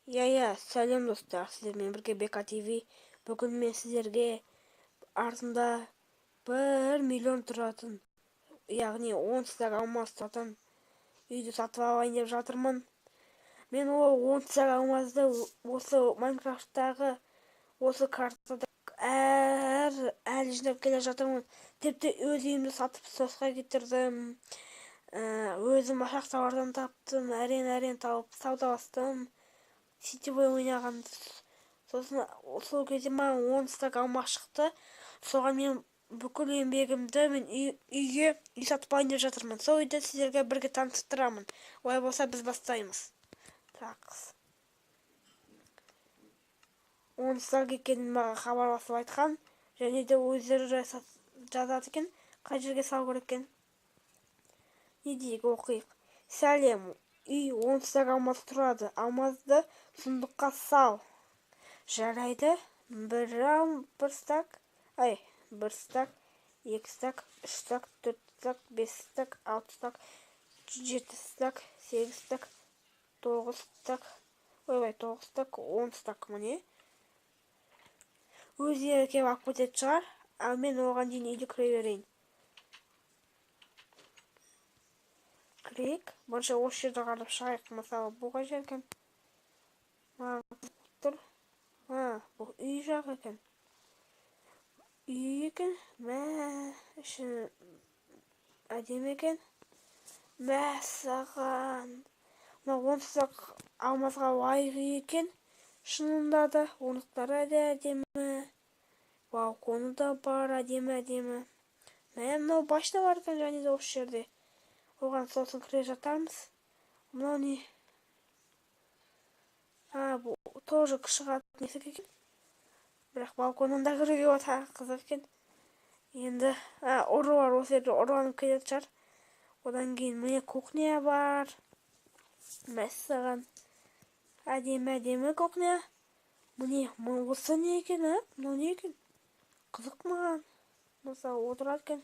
Сәлем достар, сіздермен бірге БК ТВ. Бүгін мен сіздерге артында 1 миллион тұратын, яғни 10 стак алмаз тұратын үйді сатып алайын деп жатырмын. Мен ол 10 стак алмазды осы Майнкрафттағы осы картада әлі жинап келе жатырмын. Тіпті өз үйімді сатып сосқа кетірдім. Өзім ашақталардан таптым, әрен тауып саудаластым. Сетевой ойнаған. Сосын сол кезде маған 10 стак алмақ шықты. Соған мен бүкіл еңбегімді мен үйге үй сатып алайын деп жатырмын. Сол үйді сіздерге бірге таныстырамын. Олай болса біз бастаймыз. Так. 10 стак екенін маған хабарласып айтқан. Және де өздері жазады екен. Қай жерге салу керек екен? Не дейік, оқиық. Сәлем. Үй 10 стак алмаз тұрады. Алмазды сундыққа сал. Жарайды. 1 стак, 1 стак, 2 стак, 3 стак, 4 стак, 5 стак, 6 стак, 7 стак, 8 стак, 9 стак, 9 стак, 10 стак, міне. Өздері келіп алып кететін шығар, ал мен оған дейін үйде кіре берейін. Кірейік. Бірінші осы жерді қарап шығайық. Мысалы, бұл қай жер екен? Тұр. Бұл үй жақ екен. Үй екен. Іші әдемі екен. Саған. 10 стак алмазға лайық үй екен. Шынында да орындықтары да әдемі. Балконы да бар, әдемі. Мынау башня бар екен және де осы жерде. Оған сосын кіре жатармыз. Мынау не? Бұл тоже шығатын есік екен. Бірақ балконында кіруге ота қызық екен. Енді ұры бар, осы жерде ұрланып кететін шығар. Одан кейін міне кухня бар. Мәссаған. Әдемі кухня. Міне, осы не екен, Мынау не екен? Қызық маған. Мысалы, отырады екен.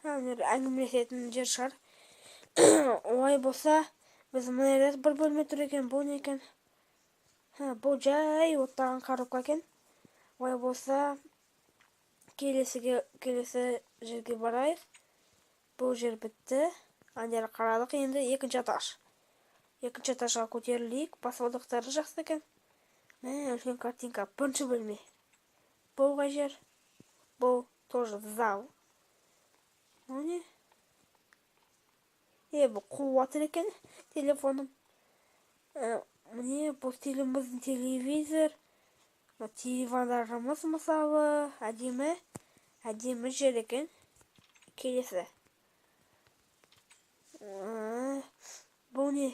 Әңгімелесетін жер шығар. Олай болса, біз мына бір бөлме тұр екен. Бұл не екен? Бұл жай оттаған коробка екен. Олай болса, келесі жерге барайық. Бұл жер бітті. Андері қарадық. Енді екінші этаж. Екінші этажға көтерілейік. Баспалдақтары жақсы екен. Үлкен картинка. Бірінші бөлме. Бұл қай жер? Бұл тоже зал. Бұл не? Бұл қуатыр екен. Телефоным. Міне, бұл теліміздің телевизор. Телевизорымыз мысалы. Әдемі жер екен. Келесі. Бұл не?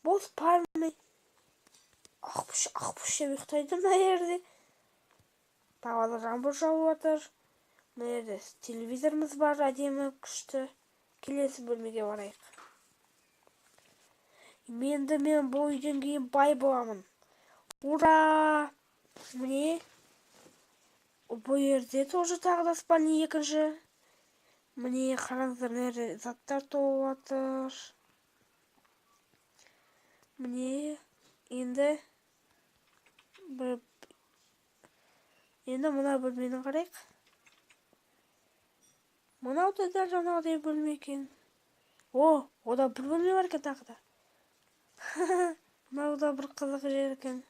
Бұл спальный. Ақпұш жеп ұйықтайды мына жерде. Тағы жаңбыр жауып жатыр. Мына жерде телевизорымыз бар, әдемі, күшті. Келесі бөлмеге барайық. Мен бұл үйден кейін бай боламын. Ура! Міне. Бұл жерде тоже тағы да спальный екінші. Міне, қараңыздар, мына заттар толып жатыр. Міне, енді мына бөлмені қарайық. Мынау да жаңағыдай бөлме екен. Ода бір бөлме бар екен тағы да. Мынау да бір қызық жер екен.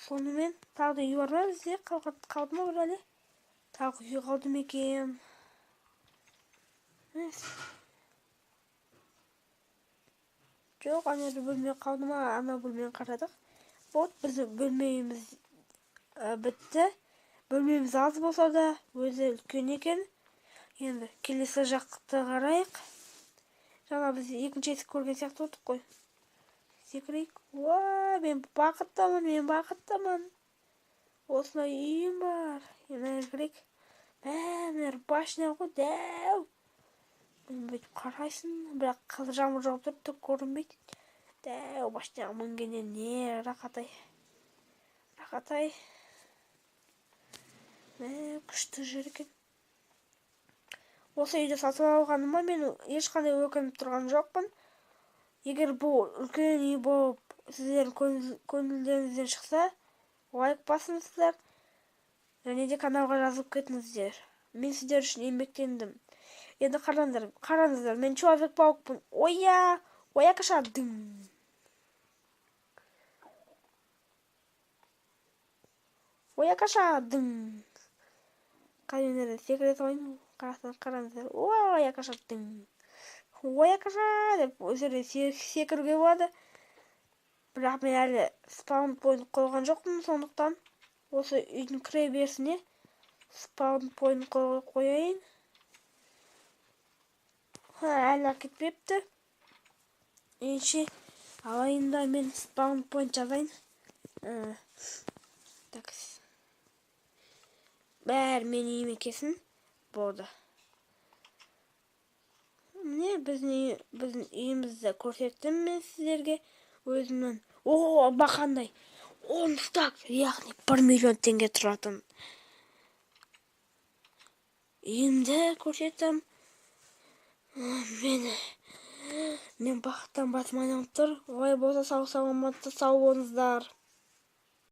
Сонымен, тағы да үй бар ма бізде? Қалды ма бір әлі? Тағы үй қалды ма екен? Жоқ, ана бөлме қалды ма? Ана бөлмені қарадық. Біз бөлмеміз бітті. Бөлмеміз аз болса да, өзі үлкен екен. Енді келесі жақты қарайық. Жаңа біз екінші есік көрген сияқты отырдық қой. Секірейік. Мен бақыттымын. Осындай үйім бар. Енді кірейік. Міне башня ғой, дәу. Бүйтіп қарайсың, бірақ қазір жаңбыр жауып тұр, түк көрінбейді. Дәу башняға мінгеннен не рақат-ай. Күшті жер екен. Осы үйді сатып алғаныма мен ешқандай өкініп тұрған жоқпын. Егер бұл үлкен үй болып сіздердің көңілдеріңізден шықса, лайк басыңыздар, және де каналға жазылып кетіңіздер. Мен сіздер үшін еңбектендім. Енді қараңыздар, мен Человек-паукпын. Оя кашадым. Оя кашадым. Қайынлерді секрет ойын қараңыздар. Оя кашадым. Оя каша деп өздері секіруге болады. Бірақ мен әлі спаун пойнт қойған жоқпын, сондықтан осы үйдің кіреберісіне спаун пойнт қояйын. Әлі кетпепті. Енше алайын да мен спаун пойнт жазайын. Так. Бәрі мен үйіме кесін. Болды. Міне біздің үйімізді көрсеттім мен сіздерге өзімнің. Бақандай. 10 стак, яғни 1 миллион теңге тұратын үйімді көрсеттім. Мен бақыттан басым айналып тұр. Олай болса сау болыңыздар.